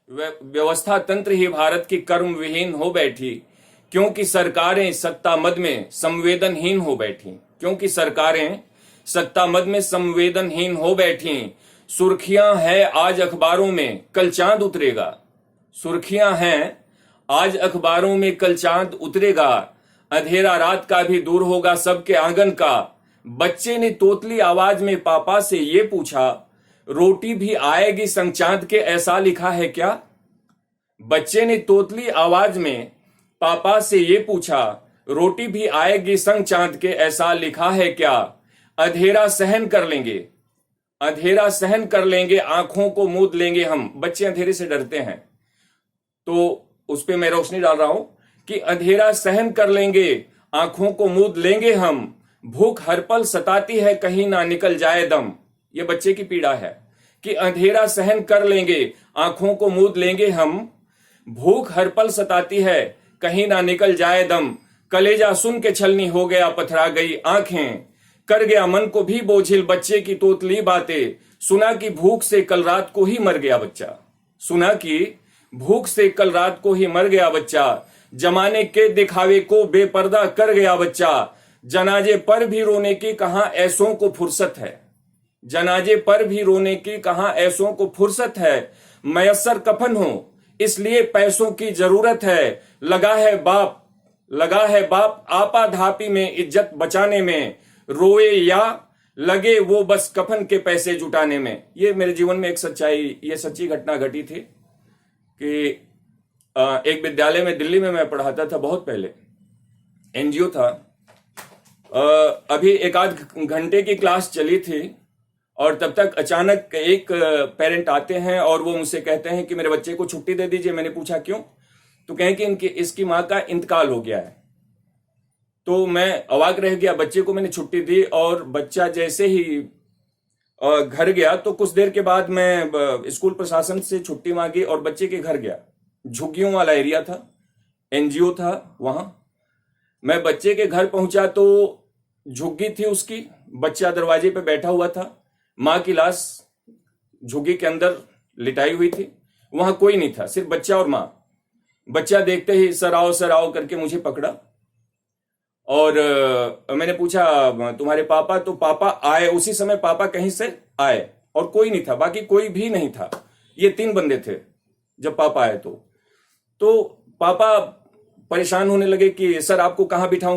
व्यवस्था तंत्र ही भारत की कर्म विहीन हो बैठी, क्योंकि सरकारें सत्ता मद में संवेदनहीन हो बैठी, क्योंकि सरकारें सत्ता मद में संवेदनहीन हो बैठी। सुर्खियां हैं आज अखबारों में, कल चांद उतरेगा। सुर्खियां हैं आज अखबारों में, कल चांद उतरेगा। अंधेरा रात का भी दूर होगा सबके आंगन का। बच्चे ने तोतली आवाज में पापा से ये पूछा, रोटी भी आएगी संग चांद के, ऐसा लिखा है क्या? बच्चे ने तोतली आवाज में पापा से ये पूछा, रोटी भी आएगी संग चांद के, ऐसा लिखा है क्या? अंधेरा सहन कर लेंगे, अंधेरा सहन कर लेंगे, आंखों को मूंद लेंगे हम। बच्चे अंधेरे से डरते हैं, तो उस पे मैं रोशनी डाल रहा हूं कि अंधेरा सहन कर लेंगे, आंखों को मूंद लेंगे हम। भूख हर पल सताती है, कहीं ना निकल जाए दम। ये बच्चे की पीड़ा है कि अंधेरा सहन कर लेंगे, आंखों को मूंद लेंगे हम। भूख हर पल सताती है, कहीं ना निकल जाए दम। कलेजा सुन के छलनी हो गया, पथरा गई आंखें। कर गया मन को भी बोझिल बच्चे की तोतली बातें। सुना कि भूख से कल रात को ही मर गया बच्चा, सुना कि भूख से कल रात को ही मर गया बच्चा। जमाने के दिखावे को बेपर्दा कर गया बच्चा। जनाजे पर भी रोने की कहां ऐसों को फुर्सत है, जनाजे पर भी रोने की कहां ऐसों को फुर्सत है। मयस्सर कफन हो इसलिए पैसों की जरूरत है। लगा है बाप आपाधापी में इज्जत बचाने में। रोए या लगे वो बस कफन के पैसे जुटाने में। ये मेरे जीवन में एक सच्चाई, ये सच्ची घटना घटी थी कि एक विद्यालय में दिल्ली में मैं पढ़ाता था, बहुत पहले एनजीओ था। अभी एक आध घंटे की क्लास चली थी और तब तक अचानक एक पेरेंट आते हैं और वो मुझसे कहते हैं कि मेरे बच्चे को छुट्टी दे दीजिए। मैंने पूछा क्यों? तो कहें कि इसकी माँ का इंतकाल हो गया है। तो मैं अवाक रह गया। बच्चे को मैंने छुट्टी दी और बच्चा जैसे ही घर गया तो कुछ देर के बाद मैं स्कूल प्रशासन से छुट्टी मांगी और बच्चे के घर गया। झुग्गियों वाला एरिया था, एनजीओ था वहां। मैं बच्चे के घर पहुंचा तो झुग्गी थी उसकी, बच्चा दरवाजे पे बैठा हुआ था, मां की लाश झुग्गी के अंदर लिटाई हुई थी। वहां कोई नहीं था, सिर्फ बच्चा और मां। बच्चा देखते ही सर आओ करके मुझे पकड़ा और मैंने पूछा तुम्हारे पापा? तो पापा आए, उसी समय पापा कहीं से आए और कोई नहीं था, बाकी कोई भी नहीं था। ये 3 बंदे थे जब पापा आए। तो पापा परेशान होने लगे कि सर आपको कहां बिठाऊं।